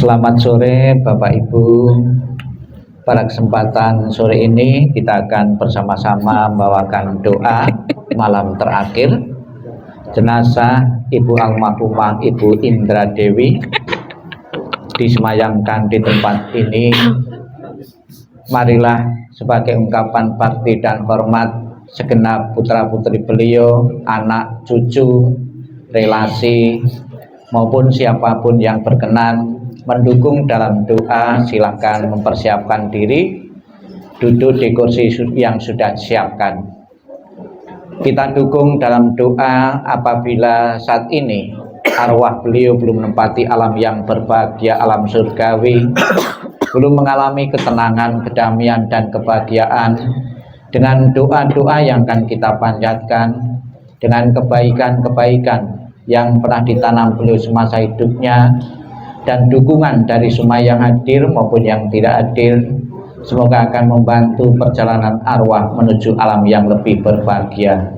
Selamat sore Bapak Ibu. Pada kesempatan sore ini kita akan bersama-sama membawakan doa malam terakhir jenazah Ibu almarhumah Ibu Indra Dewi disemayamkan di tempat ini. Marilah sebagai ungkapan bakti dan hormat segenap putra-putri beliau, anak, cucu, relasi maupun siapapun yang berkenan mendukung dalam doa, silakan mempersiapkan diri duduk di kursi yang sudah disiapkan. Kita dukung dalam doa apabila saat ini arwah beliau belum menempati alam yang berbahagia, alam surgawi, belum mengalami ketenangan, kedamaian dan kebahagiaan. Dengan doa-doa yang akan kita panjatkan, dengan kebaikan-kebaikan yang pernah ditanam beliau semasa hidupnya, dan dukungan dari semua yang hadir maupun yang tidak hadir, semoga akan membantu perjalanan arwah menuju alam yang lebih berbahagia.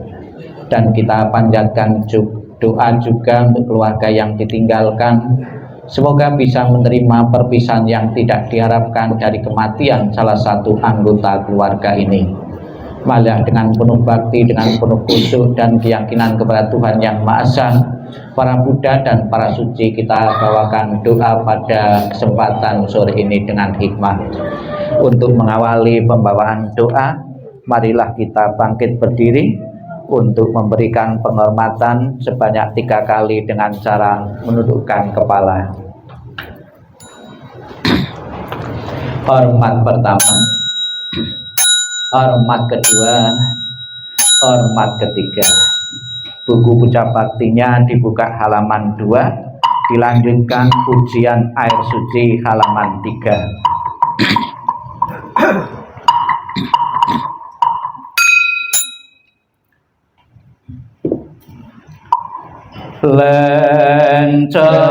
Dan kita panjatkan doa juga untuk keluarga yang ditinggalkan, semoga bisa menerima perpisahan yang tidak diharapkan dari kematian salah satu anggota keluarga ini. Malah dengan penuh bakti, dengan penuh khusyuk dan keyakinan kepada Tuhan Yang Maha Esa, para Buddha dan para suci, kita bawakan doa pada kesempatan sore ini dengan hikmah. Untuk mengawali pembawaan doa, marilah kita bangkit berdiri untuk memberikan penghormatan sebanyak 3 kali dengan cara menundukkan kepala. Hormat pertama, hormat kedua, hormat ketiga. Buku puja baktinya dibuka halaman 2, dilanjutkan ujian air suci halaman 3. Lencekawe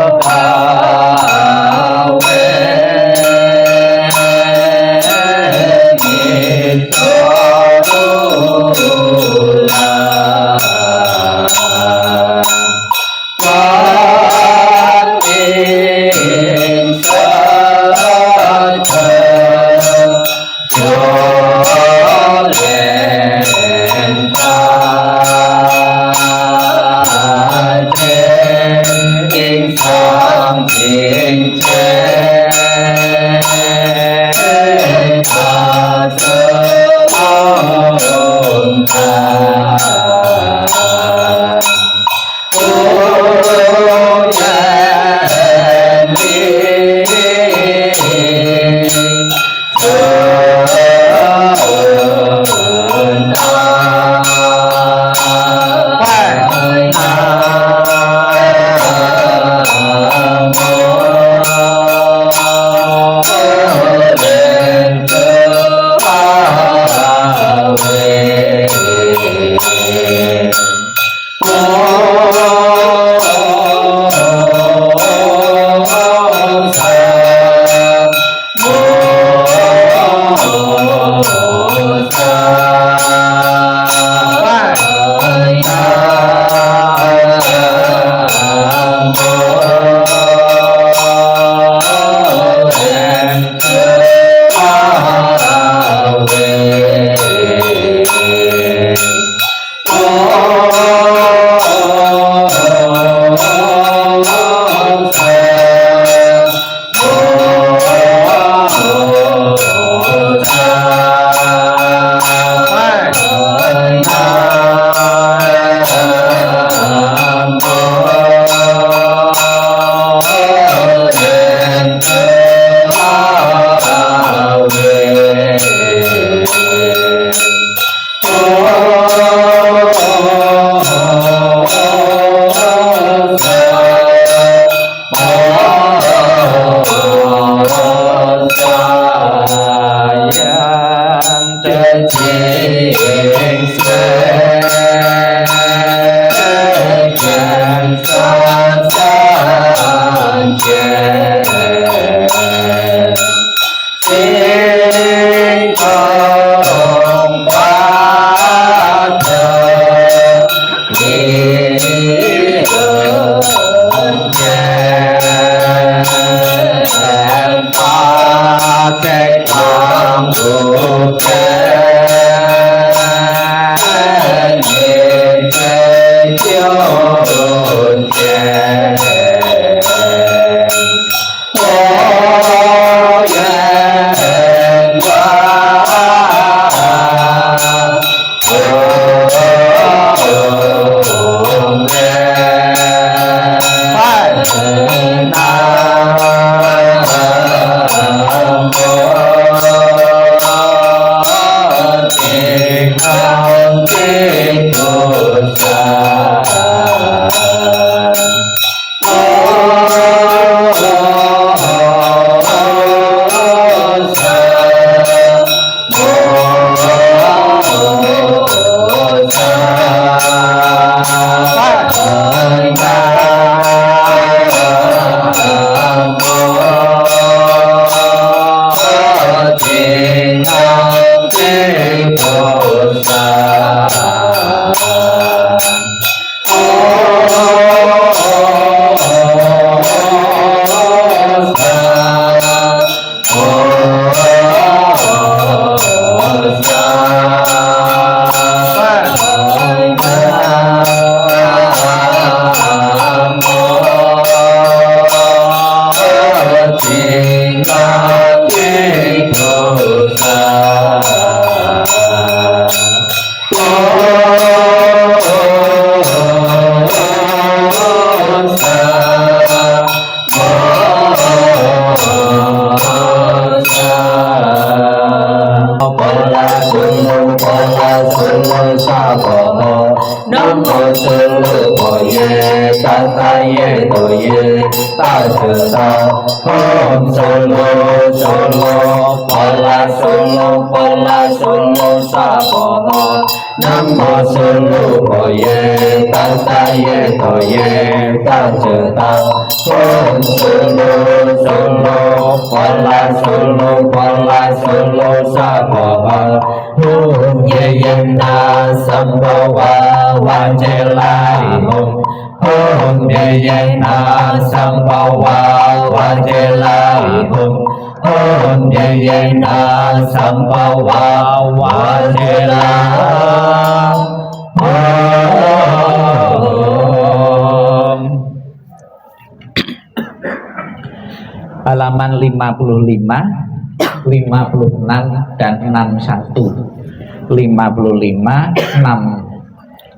Halaman 55, 56 dan 61. 55, 6,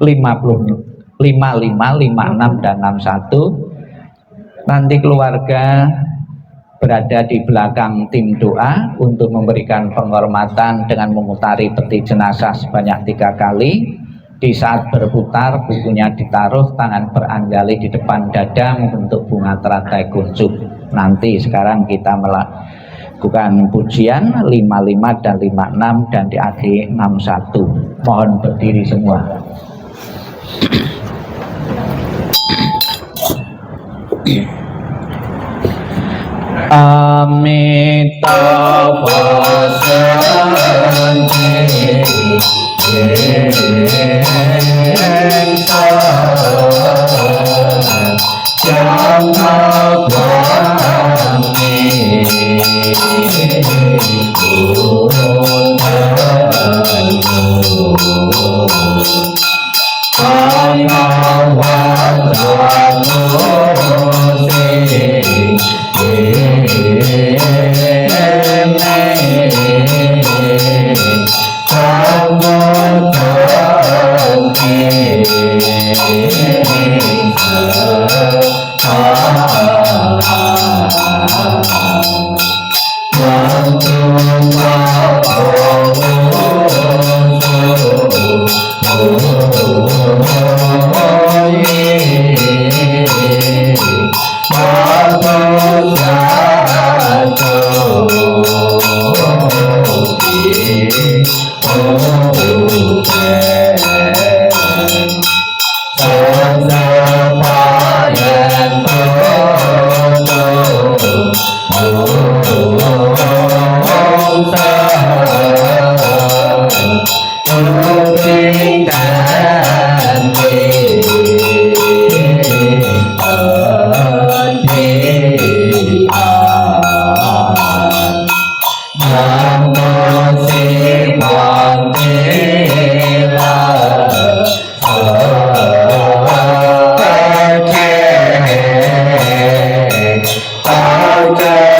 55, 56 dan 61. Nanti keluarga berada di belakang tim doa untuk memberikan penghormatan dengan memutari peti jenazah sebanyak 3 kali. Di saat berputar, bukunya ditaruh, tangan beranjali di depan dada membentuk bunga teratai kuncup. Nanti sekarang kita melakukan pujian 55 dan 56 dan diakhiri 61. Mohon berdiri semua. Amitabha Santi Amitabha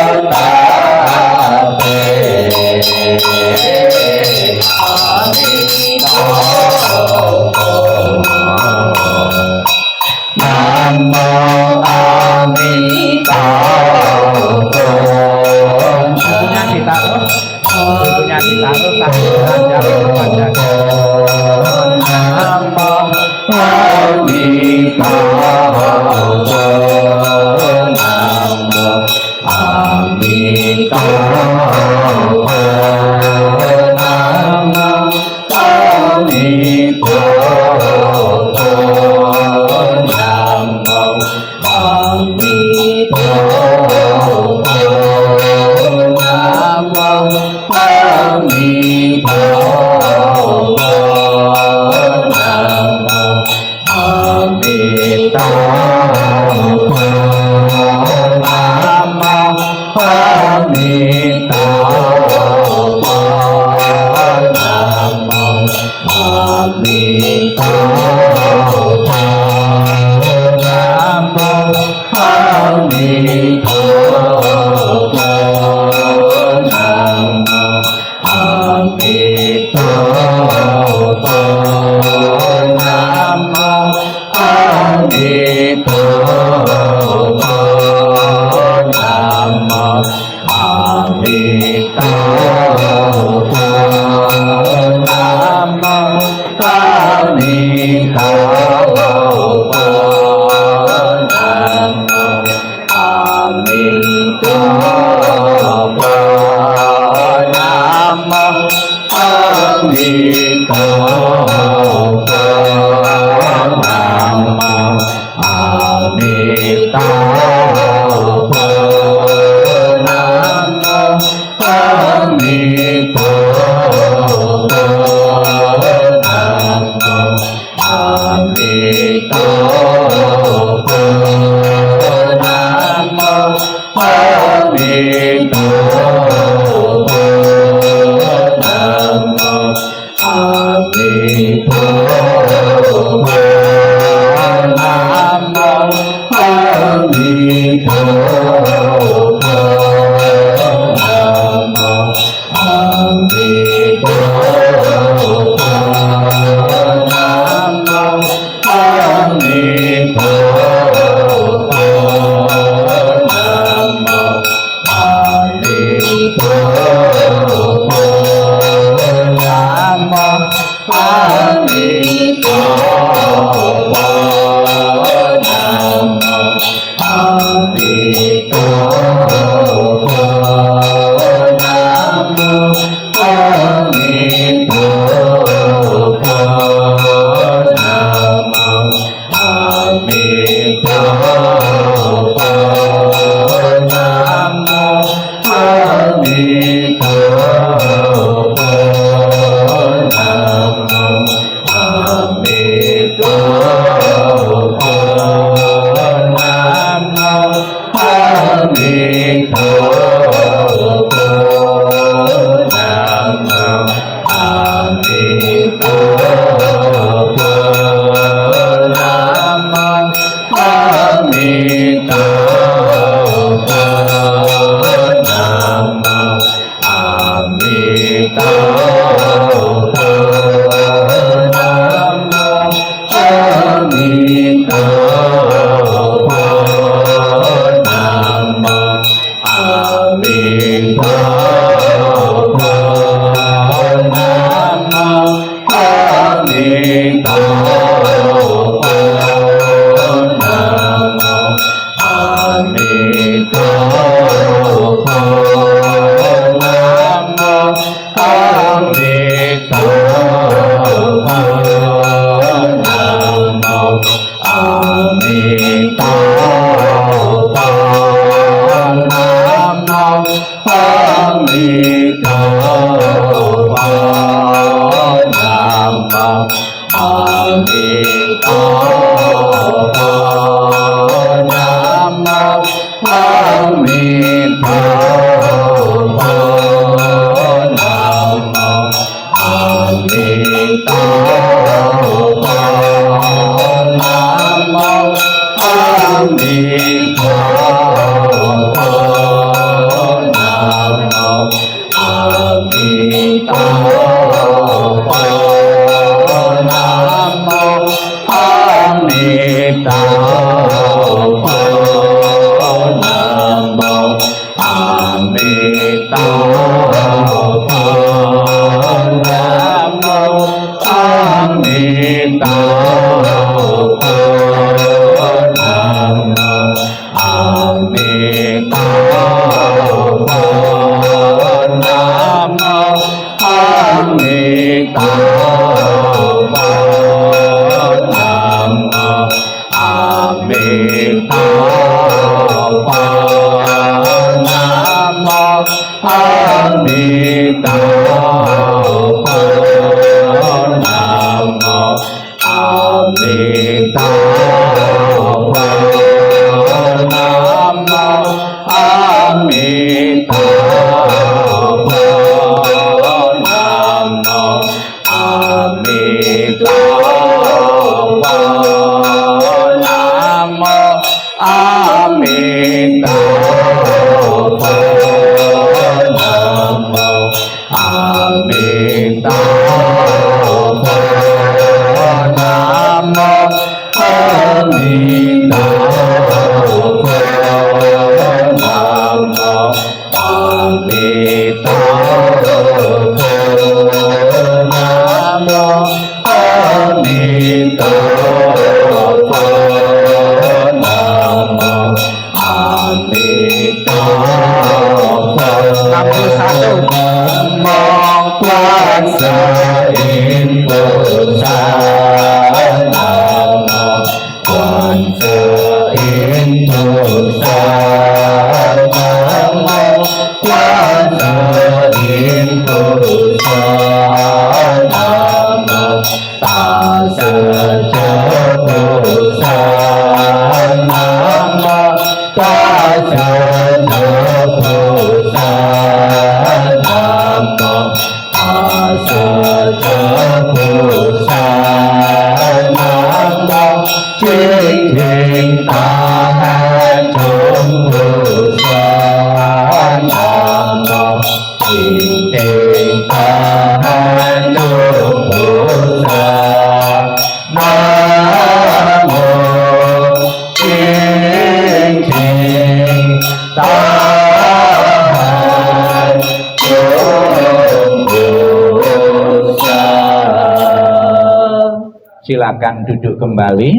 Silakan duduk kembali.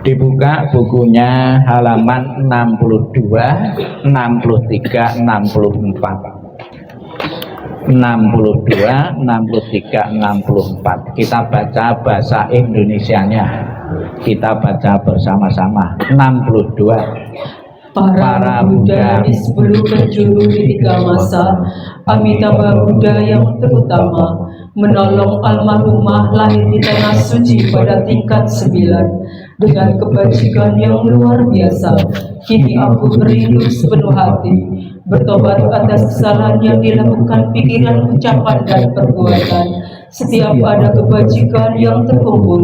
Dibuka bukunya halaman 62, 63, 64. 62, 63, 64. Kita baca bahasa Indonesianya. Kita baca bersama-sama. 62. Para Buddha di sebelum penjuru di 3 masa, Amitabha Buddha yang terutama menolong almarhumah lahir di tanah suci pada tingkat 9 dengan kebajikan yang luar biasa. Kini aku merindu sepenuh hati bertobat atas kesalahan yang dilakukan pikiran, ucapan, dan perbuatan. Setiap ada kebajikan yang terkumpul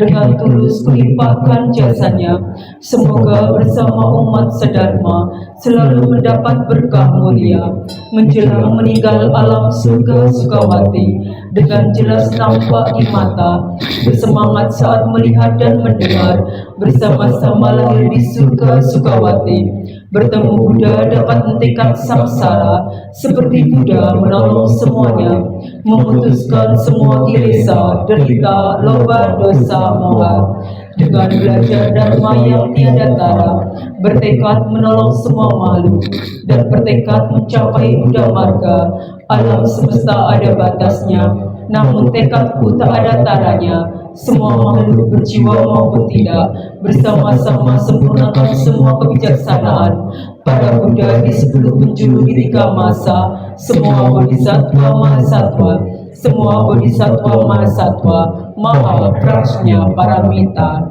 dengan tulus kulimpahkan jasanya. Semoga bersama umat sedharma selalu mendapat berkah mulia. Menjelang meninggal alam surga Sukawati dengan jelas nampak di mata, bersemangat saat melihat dan mendengar, bersama-sama lahir di surga Sukawati. Bertemu Buddha dapat hentikan samsara, seperti Buddha menolong semuanya, memutuskan semua kilesa, derita, loba, dosa, moha. Dengan belajar dharma yang tiada tara, bertekad menolong semua makhluk, dan bertekad mencapai Buddha marga. Alam semesta ada batasnya, namun tekadku tak ada taranya. Semua makhluk berjiwa maupun tidak, bersama-sama sempurnakan semua kebijaksanaan. Para Buddha di 10 penjuru di 3 masa, semua bodhisattva mahasatwa, semua bodhisattva mahasatwa, maha prajna paramita.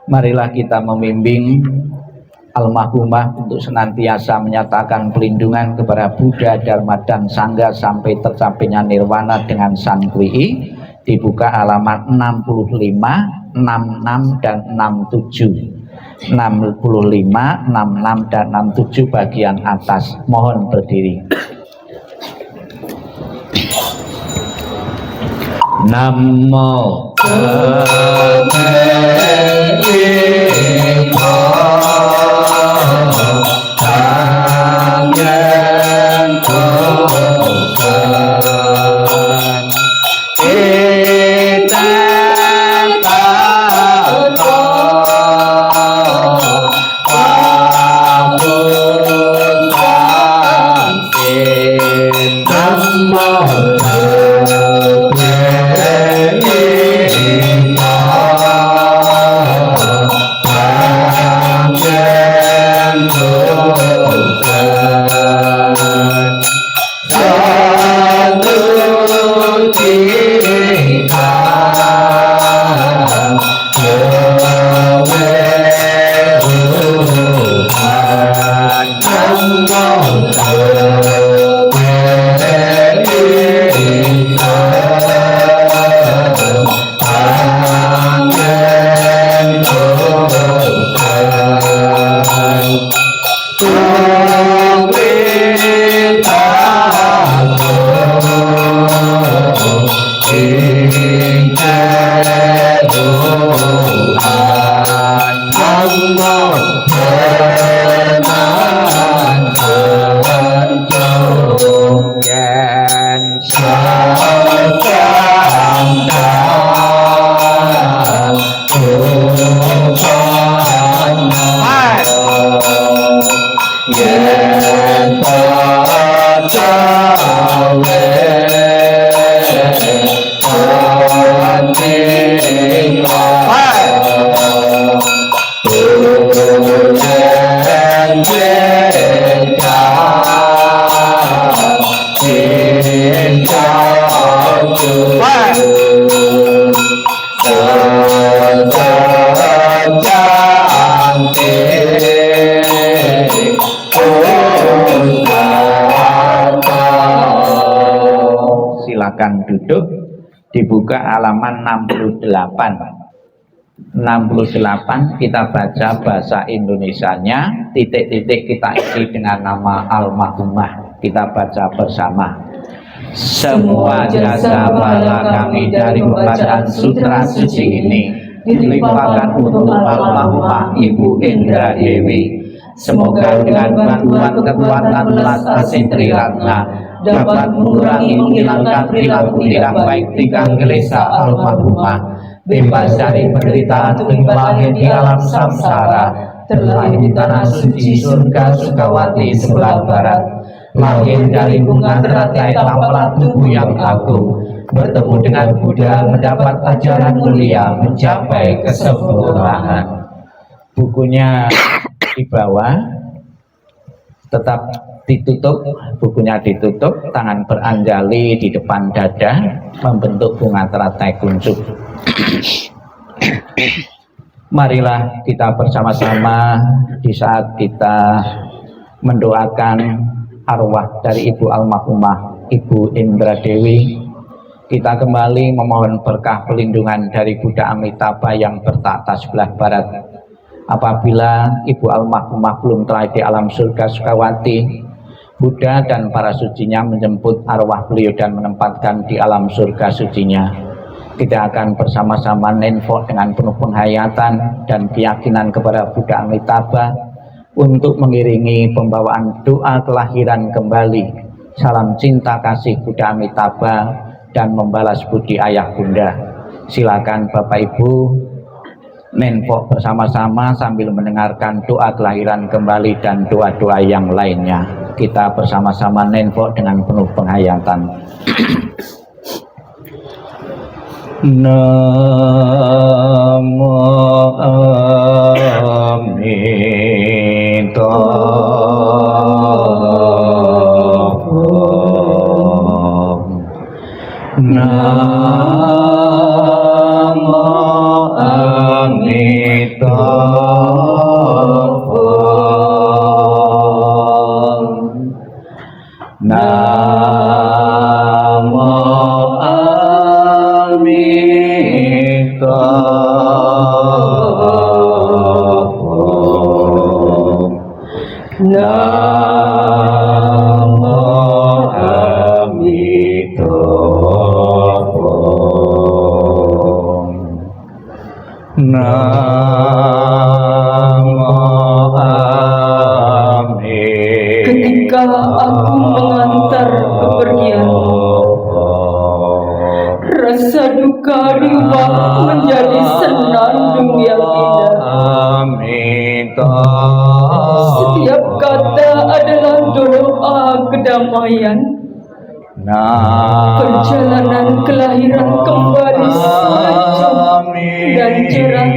Marilah kita membimbing almarhumah untuk senantiasa menyatakan pelindungan kepada Buddha, Dharma, dan Sangha sampai tercapainya nirwana dengan sankwi'i. Dibuka halaman 65, 66, dan 67. 65, 66, dan 67 bagian atas. Mohon berdiri. Namo Tassa Silakan duduk, dibuka halaman 68 kita baca bahasa Indonesianya, titik-titik kita isi dengan nama almarhumah. Kita baca bersama. Semua jasa pahala kami dari pembacaan sutra suci ini dilimpahkan untuk almarhumah Ibu Indra Dewi. Semoga dengan bantuan kekuatan belas asih Triratna dapat mengurangi menghilangkan perilaku tidak baik tingkah gelisah almarhumah, bebas dari penderitaan terlimpahnya di alam samsara, terlahir di tanah suci surga Sukawati sebelah barat, lahir dari bunga teratai tampilan tubuh yang agung, bertemu dengan Buddha, mendapat ajaran mulia, mencapai kesempurnaan. Bukunya di bawah, tetap ditutup, bukunya ditutup, tangan beranjali di depan dada, membentuk bunga teratai kuncup. Marilah kita bersama-sama di saat kita mendoakan arwah dari Ibu almarhumah Ibu Indra Dewi, kita kembali memohon berkah pelindungan dari Buddha Amitabha yang bertahta sebelah barat. Apabila Ibu almarhumah belum telah di alam surga Sukawati, Buddha dan para sucinya menjemput arwah beliau dan menempatkan di alam surga sucinya. Kita akan bersama-sama nenfok dengan penuh penghayatan dan keyakinan kepada Buddha Amitabha untuk mengiringi pembawaan doa kelahiran kembali, salam cinta kasih Buddha Amitabha, dan membalas budi ayah bunda. Silakan Bapak Ibu nenfok bersama-sama sambil mendengarkan doa kelahiran kembali dan doa-doa yang lainnya. Kita bersama-sama nenfok dengan penuh penghayatan. Namo Amitabha. Namo Amitabha. Namo Amitabha. Namo Amitabha. Namo Amitabha. Ketika aku mengantar kepergian, rasa duka di rumah menjadi senandung yang indah. Setiap kata adalah doa kedamaian. Perjalanan kelahiran kembali sejuk dan cerah.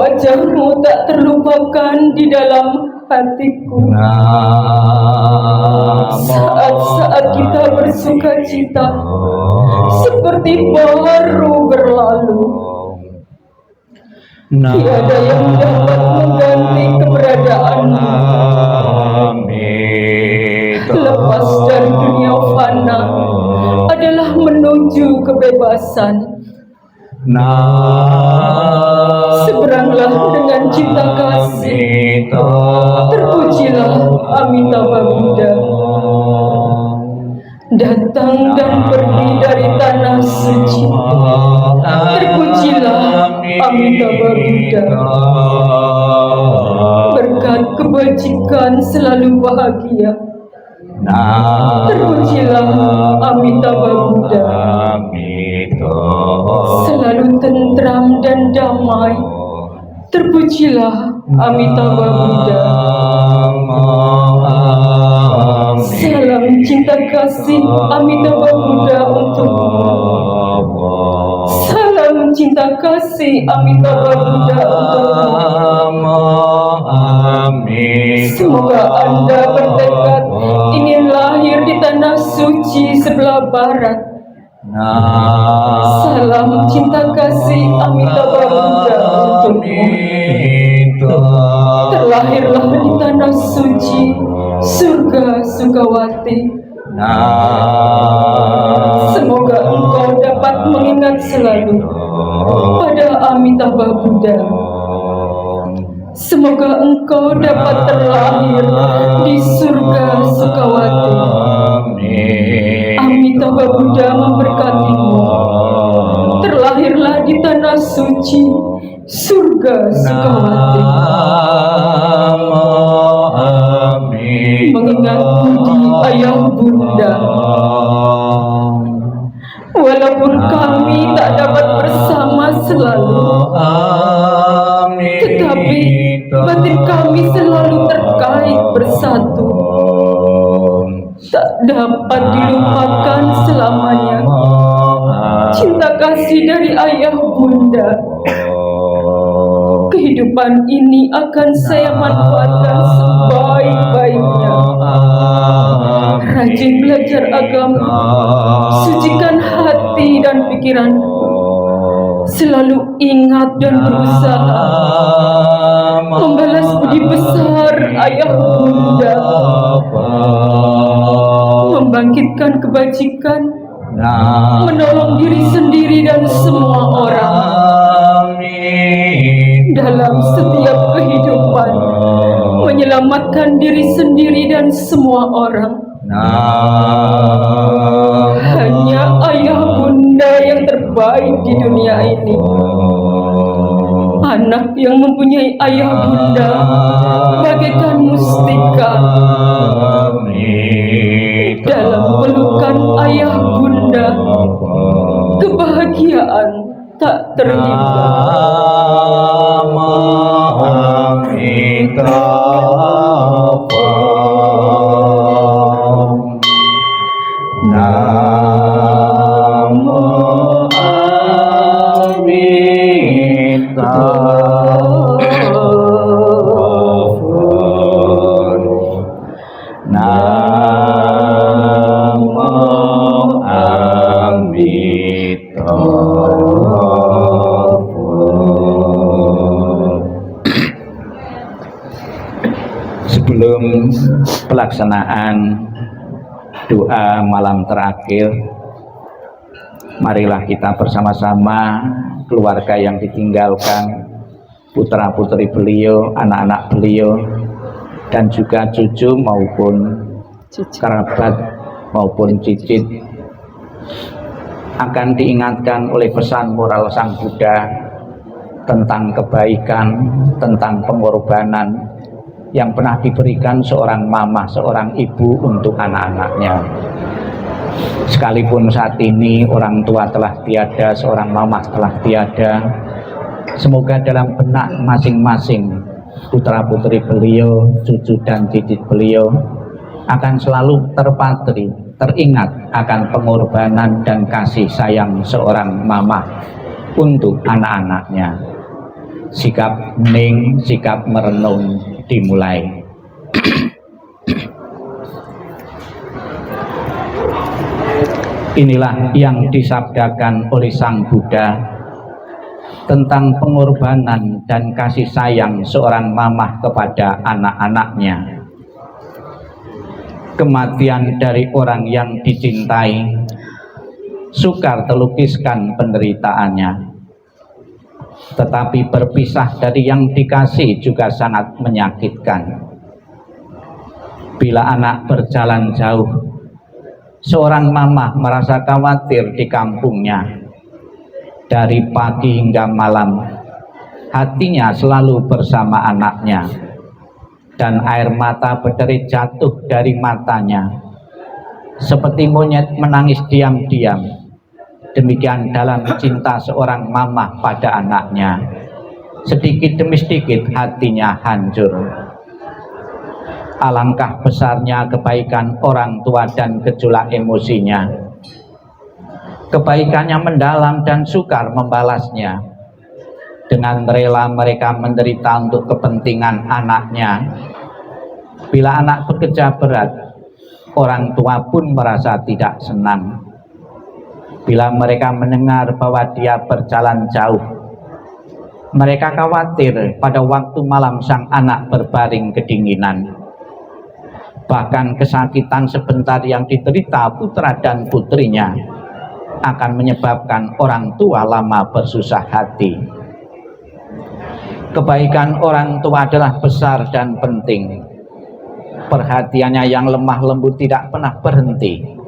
Wajahmu tak terlupakan di dalam hatiku. Saat-saat kita bersuka cita seperti baru berlalu. Tiada yang dapat mengganti keberadaan kepuasan. Seberanglah dengan cinta kasih. Terpujilah Amitabha Buddha. Datang dan pergi dari tanah suci. Terpujilah Amitabha Buddha. Berkat kebajikan selalu bahagia. Terpujilah Amitabha Buddha. Selalu tentram dan damai. Terpujilah Amitabha Buddha. Salam cinta kasih Amitabha Buddha untukmu. Salam cinta kasih Amitabha Buddha untukmu. Semoga Anda bertekad ingin lahir di tanah suci sebelah barat. Salam cinta kasih Amitabha Buddha untukmu. Terlahirlah di tanah suci surga Sukawati. Semoga engkau dapat mengingat selalu pada Amitabha Buddha. Semoga engkau dapat terlahir di surga Sukawati. Amitabha Buddha memberkatimu. Terlahirlah di tanah suci surga Sukawati. Mengingat budi ayah bunda. Walaupun kami tak dapat bersama selalu, tetapi batin kami selalu terkait bersatu. Tak dapat dilupakan selamanya cinta kasih dari ayah bunda. Kehidupan ini akan saya manfaatkan sebaik-baiknya. Rajin belajar agama, sucikan hati dan pikiranku. Selalu ingat dan berusaha membalas budi besar ayah bunda, membangkitkan kebajikan, menolong diri sendiri dan semua orang. Dalam setiap kehidupan, menyelamatkan diri sendiri dan semua orang. Hanya ayah bunda yang terbaik di dunia ini. Anak yang mempunyai ayah bunda bagaikan mustika. Dalam pelukan ayah bunda, kebahagiaan tak terhingga. Sebelum pelaksanaan doa malam terakhir, marilah kita bersama-sama, keluarga yang ditinggalkan, putra-putri beliau, anak-anak beliau, dan juga cucu maupun kerabat maupun cicit, akan diingatkan oleh pesan moral Sang Buddha tentang kebaikan, tentang pengorbanan yang pernah diberikan seorang mama, seorang ibu untuk anak-anaknya. Sekalipun saat ini orang tua telah tiada, seorang mama telah tiada, semoga dalam benak masing-masing putra-putri beliau, cucu dan cicit beliau akan selalu terpatri, teringat akan pengorbanan dan kasih sayang seorang mama untuk anak-anaknya. Sikap hening, sikap merenung dimulai. Inilah yang disabdakan oleh Sang Buddha tentang pengorbanan dan kasih sayang seorang mamah kepada anak-anaknya. Kematian dari orang yang dicintai sukar terlukiskan penderitaannya. Tetapi berpisah dari yang dikasih juga sangat menyakitkan. Bila anak berjalan jauh, seorang mama merasa khawatir di kampungnya. Dari pagi hingga malam, hatinya selalu bersama anaknya, dan air mata berderit jatuh dari matanya. Seperti monyet menangis diam-diam. Demikian dalam cinta seorang mama pada anaknya. Sedikit demi sedikit hatinya hancur. Alangkah besarnya kebaikan orang tua dan gejolak emosinya. Kebaikannya mendalam dan sukar membalasnya. Dengan rela mereka menderita untuk kepentingan anaknya. Bila anak bekerja berat, orang tua pun merasa tidak senang. Bila mereka mendengar bahwa dia berjalan jauh, mereka khawatir pada waktu malam sang anak berbaring kedinginan. Bahkan kesakitan sebentar yang diderita putra dan putrinya akan menyebabkan orang tua lama bersusah hati. Kebaikan orang tua adalah besar dan penting. Perhatiannya yang lemah lembut tidak pernah berhenti.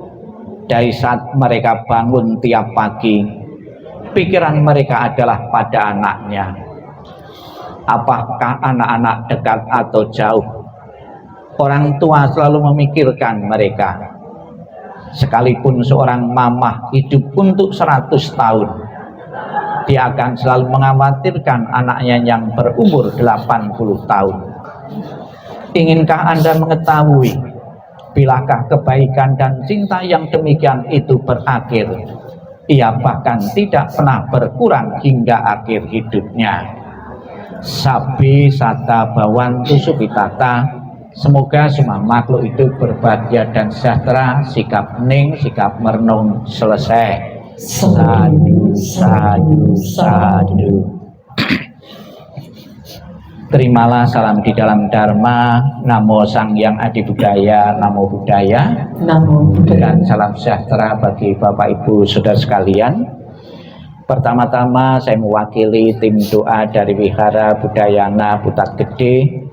Dari saat mereka bangun tiap pagi, pikiran mereka adalah pada anaknya. Apakah anak-anak dekat atau jauh, orang tua selalu memikirkan mereka. Sekalipun seorang mama hidup untuk 100 tahun, dia akan selalu mengkhawatirkan anaknya yang berumur 80 tahun. Inginkah Anda mengetahui bilakah kebaikan dan cinta yang demikian itu berakhir? Ia bahkan tidak pernah berkurang hingga akhir hidupnya. Sabi sata bawantu supitata. Semoga semua makhluk hidup berbahagia dan sejahtera. Sikap hening, sikap merenung selesai. Sadu, sadu, sadu. Terimalah salam di dalam Dharma. Namo Sang Hyang Adi Budaya, Namo Buddhaya. Namo Buddhaya. Dan salam sejahtera bagi Bapak Ibu Saudara sekalian. Pertama-tama saya mewakili tim doa dari Wihara Budayana Putat Gede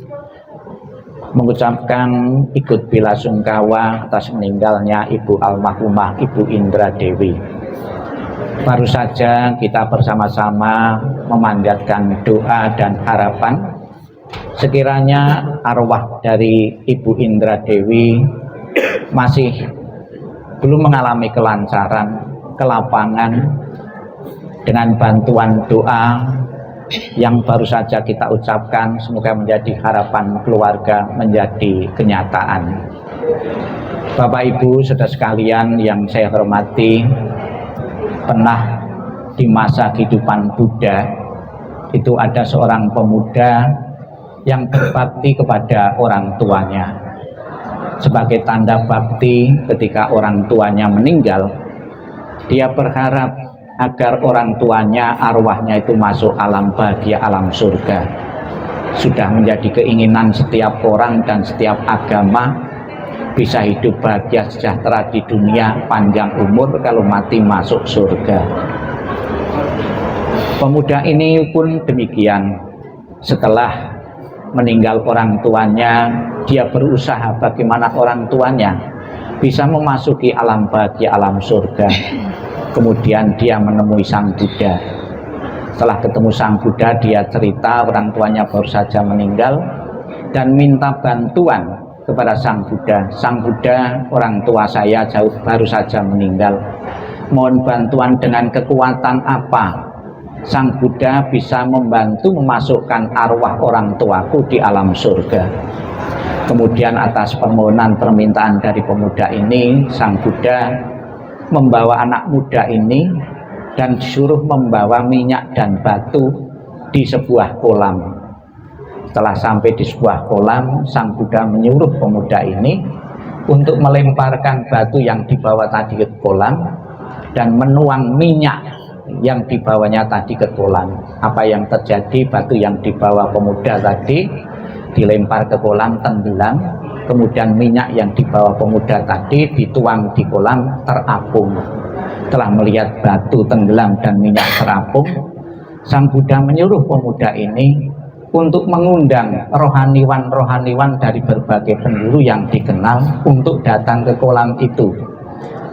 mengucapkan ikut bela sungkawa atas meninggalnya Ibu almarhumah Ibu Indra Dewi. Baru saja kita bersama-sama memanjatkan doa dan harapan sekiranya arwah dari Ibu Indra Dewi masih belum mengalami kelancaran, kelapangan. Dengan bantuan doa yang baru saja kita ucapkan, semoga menjadi harapan keluarga menjadi kenyataan. Bapak Ibu saudara sekalian yang saya hormati, pernah di masa kehidupan Buddha itu ada seorang pemuda yang berbakti kepada orang tuanya. Sebagai tanda bakti ketika orang tuanya meninggal, dia berharap agar orang tuanya, arwahnya itu masuk alam bahagia, alam surga. Sudah menjadi keinginan setiap orang dan setiap agama, bisa hidup bahagia sejahtera di dunia, panjang umur, kalau mati masuk surga. Pemuda ini pun demikian. Setelah meninggal orang tuanya, dia berusaha bagaimana orang tuanya bisa memasuki alam bahagia, alam surga. Kemudian dia menemui Sang Buddha. Setelah ketemu Sang Buddha, dia cerita orang tuanya baru saja meninggal dan minta bantuan kepada Sang Buddha. Sang Buddha, orang tua saya baru saja meninggal. Mohon bantuan dengan kekuatan apa Sang Buddha bisa membantu memasukkan arwah orang tuaku di alam surga. Kemudian atas permohonan permintaan dari pemuda ini, Sang Buddha membawa anak muda ini dan disuruh membawa minyak dan batu di sebuah kolam. Setelah sampai di sebuah kolam, Sang Buddha menyuruh pemuda ini untuk melemparkan batu yang dibawa tadi ke kolam dan menuang minyak yang dibawanya tadi ke kolam. Apa yang terjadi? Batu yang dibawa pemuda tadi dilempar ke kolam, tenggelam. Kemudian minyak yang dibawa pemuda tadi dituang di kolam, terapung. Setelah melihat batu tenggelam dan minyak terapung, Sang Buddha menyuruh pemuda ini untuk mengundang rohaniwan-rohaniwan dari berbagai penjuru yang dikenal untuk datang ke kolam itu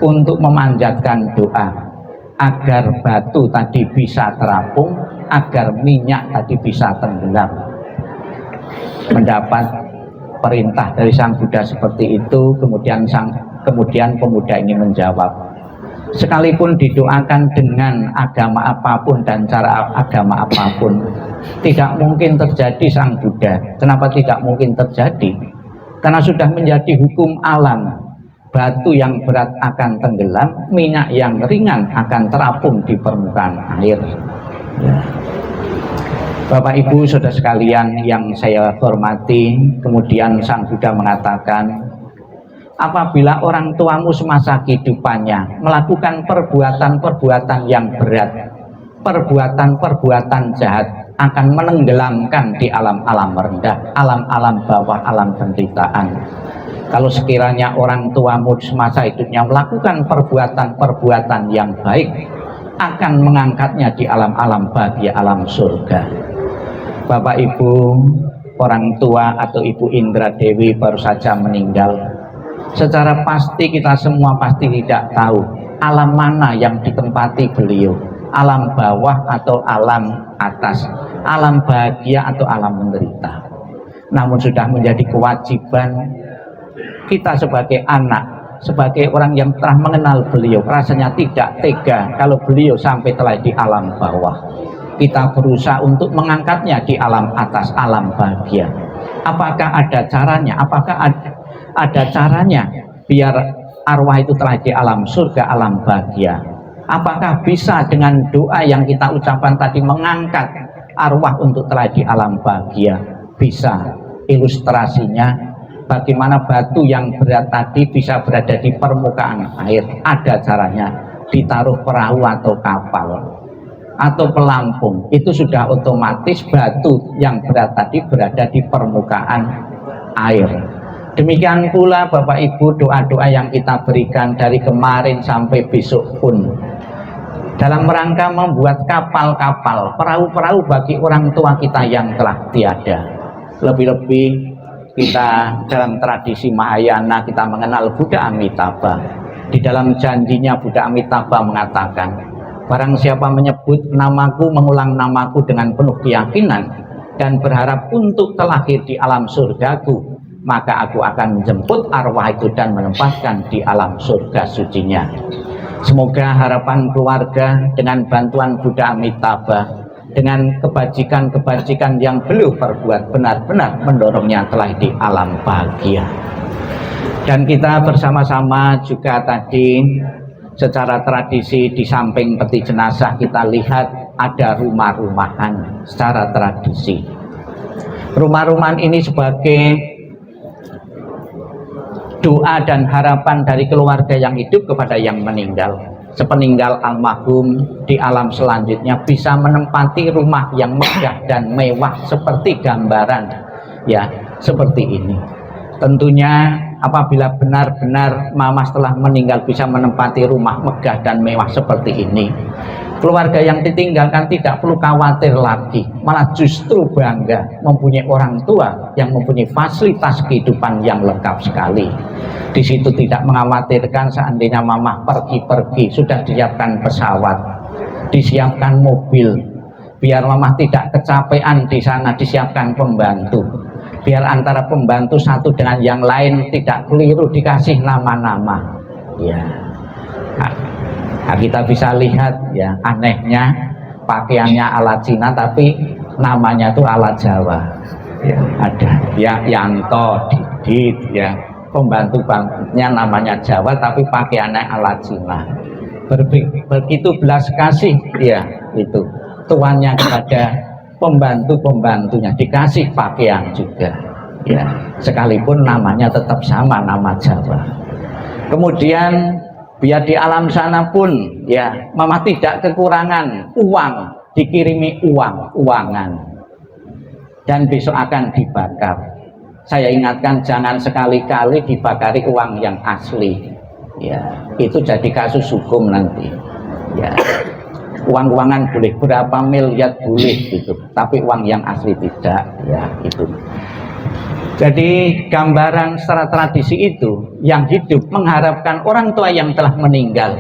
untuk memanjatkan doa agar batu tadi bisa terapung, agar minyak tadi bisa tenggelam. Mendapat perintah dari Sang Buddha seperti itu, kemudian pemuda ini menjawab, sekalipun didoakan dengan agama apapun dan cara agama apapun, tidak mungkin terjadi Sang Buddha. Kenapa tidak mungkin terjadi? Karena sudah menjadi hukum alam, batu yang berat akan tenggelam, minyak yang ringan akan terapung di permukaan air. Bapak Ibu saudara sekalian yang saya hormati, kemudian Sang Buddha mengatakan, apabila orang tuamu semasa kehidupannya melakukan perbuatan-perbuatan yang berat, perbuatan-perbuatan jahat, akan menenggelamkan di alam-alam rendah, alam-alam bawah, alam penderitaan. Kalau sekiranya orang tuamu semasa hidupnya melakukan perbuatan-perbuatan yang baik, akan mengangkatnya di alam-alam bahagia, alam surga. Bapak Ibu, orang tua atau Ibu Indra Dewi baru saja meninggal. Secara pasti kita semua pasti tidak tahu alam mana yang ditempati beliau, alam bawah atau alam atas, alam bahagia atau alam menderita. Namun sudah menjadi kewajiban kita sebagai anak, sebagai orang yang telah mengenal beliau, rasanya tidak tega kalau beliau sampai telah di alam bawah. Kita berusaha untuk mengangkatnya di alam atas, alam bahagia. Apakah ada caranya? Apakah ada caranya biar arwah itu telah di alam surga, alam bahagia? Apakah bisa dengan doa yang kita ucapkan tadi mengangkat arwah untuk telah di alam bahagia? Bisa. Ilustrasinya, bagaimana batu yang berat tadi bisa berada di permukaan air? Ada caranya. Ditaruh perahu atau kapal atau pelampung, itu sudah otomatis batu yang berat tadi berada di permukaan air. Demikian pula Bapak Ibu, doa-doa yang kita berikan dari kemarin sampai besok pun dalam rangka membuat kapal-kapal, perahu-perahu bagi orang tua kita yang telah tiada. Lebih-lebih kita dalam tradisi Mahayana kita mengenal Buddha Amitabha. Di dalam janjinya Buddha Amitabha mengatakan, barang siapa menyebut namaku, mengulang namaku dengan penuh keyakinan dan berharap untuk terlahir di alam surgaku, maka aku akan menjemput arwah itu dan menempatkan di alam surga sucinya. Semoga harapan keluarga dengan bantuan Buddha Amitabha, dengan kebajikan-kebajikan yang beliau perbuat, benar-benar mendorongnya telah di alam bahagia. Dan kita bersama-sama juga tadi secara tradisi di samping peti jenazah kita lihat ada rumah-rumahan secara tradisi. Rumah-rumahan ini sebagai doa dan harapan dari keluarga yang hidup kepada yang meninggal. Sepeninggal almarhum di alam selanjutnya bisa menempati rumah yang megah dan mewah seperti gambaran ya, seperti ini. Tentunya apabila benar-benar mama setelah meninggal bisa menempati rumah megah dan mewah seperti ini, keluarga yang ditinggalkan tidak perlu khawatir lagi, malah justru bangga mempunyai orang tua yang mempunyai fasilitas kehidupan yang lengkap sekali. Di situ tidak mengkhawatirkan seandainya mama pergi-pergi, sudah disiapkan pesawat, disiapkan mobil, biar mama tidak kecapean di sana, disiapkan pembantu. Biar antara pembantu satu dengan yang lain tidak keliru dikasih nama-nama. Ya, nah, kita bisa lihat ya, anehnya pakaiannya ala Cina tapi namanya itu ala Jawa. Ya, ada ya Yanto, Didit, ya pembantu-pembantunya namanya Jawa tapi pakaiannya ala Cina. Begitu belas kasih ya itu tuannya kepada pembantu-pembantunya, dikasih pakaian juga ya, sekalipun namanya tetap sama, nama Jawa. Kemudian biar di alam sana pun ya mama tidak kekurangan uang, dikirimi uangan dan besok akan dibakar. Saya ingatkan jangan sekali-kali dibakari uang yang asli ya, itu jadi kasus hukum nanti. Ya, uang-uangan boleh, berapa miliar boleh gitu, tapi uang yang asli tidak, ya itu. Jadi gambaran secara tradisi itu yang hidup mengharapkan orang tua yang telah meninggal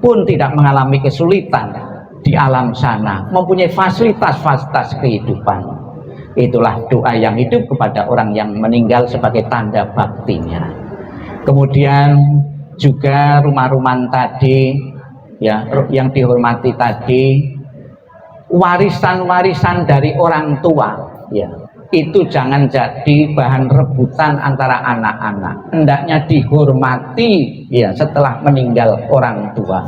pun tidak mengalami kesulitan di alam sana, mempunyai fasilitas-fasilitas kehidupan. Itulah doa yang hidup kepada orang yang meninggal sebagai tanda baktinya. Kemudian juga rumah-rumah tadi, ya, yang dihormati tadi, warisan-warisan dari orang tua, ya, itu jangan jadi bahan rebutan antara anak-anak. Hendaknya dihormati, ya, setelah meninggal orang tua.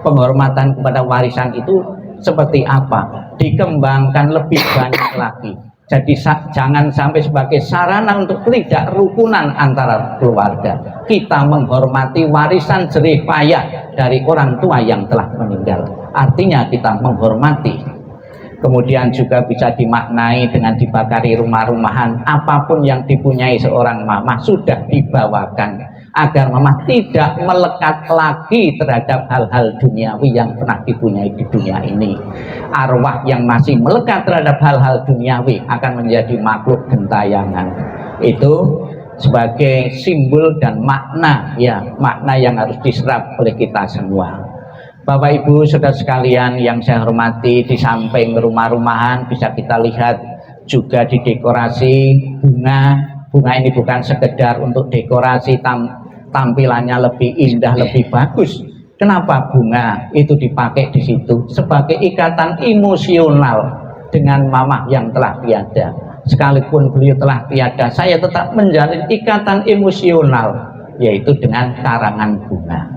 Penghormatan kepada warisan itu seperti apa? Dikembangkan lebih banyak lagi. Jadi jangan sampai sebagai sarana untuk tidak rukunan antara keluarga. Kita menghormati warisan jerih payah dari orang tua yang telah meninggal. Artinya kita menghormati. Kemudian juga bisa dimaknai dengan dibakari rumah-rumahan. Apapun yang dipunyai seorang mama sudah dibawakan, agar mama tidak melekat lagi terhadap hal-hal duniawi yang pernah dipunyai di dunia ini. Arwah yang masih melekat terhadap hal-hal duniawi akan menjadi makhluk gentayangan. Itu sebagai simbol dan makna, ya, makna yang harus diserap oleh kita semua. Bapak Ibu saudara sekalian yang saya hormati, di samping rumah-rumahan bisa kita lihat juga didekorasi bunga. Bunga ini bukan sekedar untuk dekorasi, tampilannya lebih indah, lebih bagus. Kenapa bunga itu dipakai di situ? Sebagai ikatan emosional dengan mama yang telah tiada. Sekalipun beliau telah tiada, saya tetap menjalin ikatan emosional, yaitu dengan karangan bunga.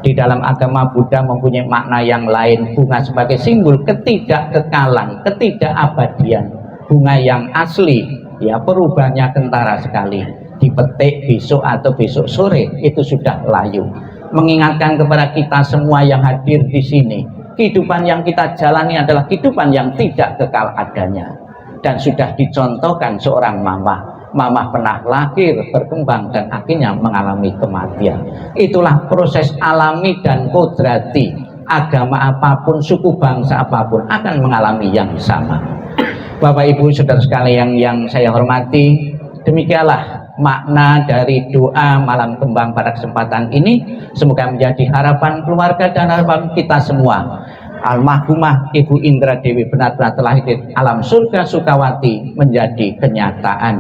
Di dalam agama Buddha mempunyai makna yang lain. Bunga sebagai simbol ketidakkekalan, ketidakabadian. Bunga yang asli, ya, perubahannya kentara sekali. Dipetik besok atau besok sore itu sudah layu. Mengingatkan kepada kita semua yang hadir di sini, kehidupan yang kita jalani adalah kehidupan yang tidak kekal adanya. Dan sudah dicontohkan seorang mama. Mama pernah lahir, berkembang, dan akhirnya mengalami kematian. Itulah proses alami dan kodrati. Agama apapun, suku bangsa apapun akan mengalami yang sama. Bapak Ibu saudara sekalian yang saya hormati, demikianlah makna dari doa malam kembang pada kesempatan ini. Semoga menjadi harapan keluarga dan harapan kita semua. Almarhumah Ibu Indra Dewi benar-benar telah hidup alam surga Sukawati menjadi kenyataan.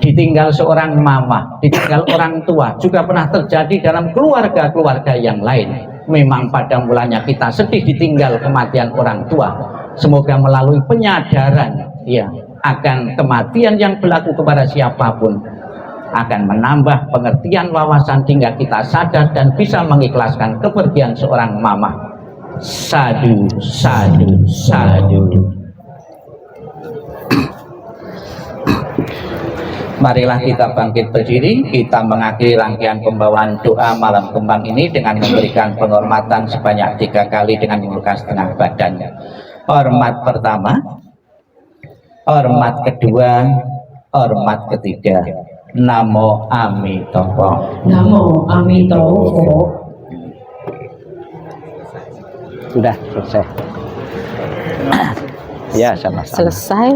Ditinggal seorang mama, ditinggal orang tua, juga pernah terjadi dalam keluarga-keluarga yang lain. Memang pada mulanya kita sedih ditinggal kematian orang tua. Semoga melalui penyadaran, ya, akan kematian yang berlaku kepada siapapun akan menambah pengertian wawasan hingga kita sadar dan bisa mengikhlaskan kepergian seorang mama. Sadu, sadu, sadu. Marilah kita bangkit berdiri, kita mengakhiri rangkaian pembawaan doa malam kembang ini dengan memberikan penghormatan sebanyak 3 kali dengan mengulurkan setengah badan. Hormat pertama, hormat kedua, hormat ketiga. Namo Amitofo. Namo Amitofo. Sudah selesai. Ya, sama-sama. Selesai.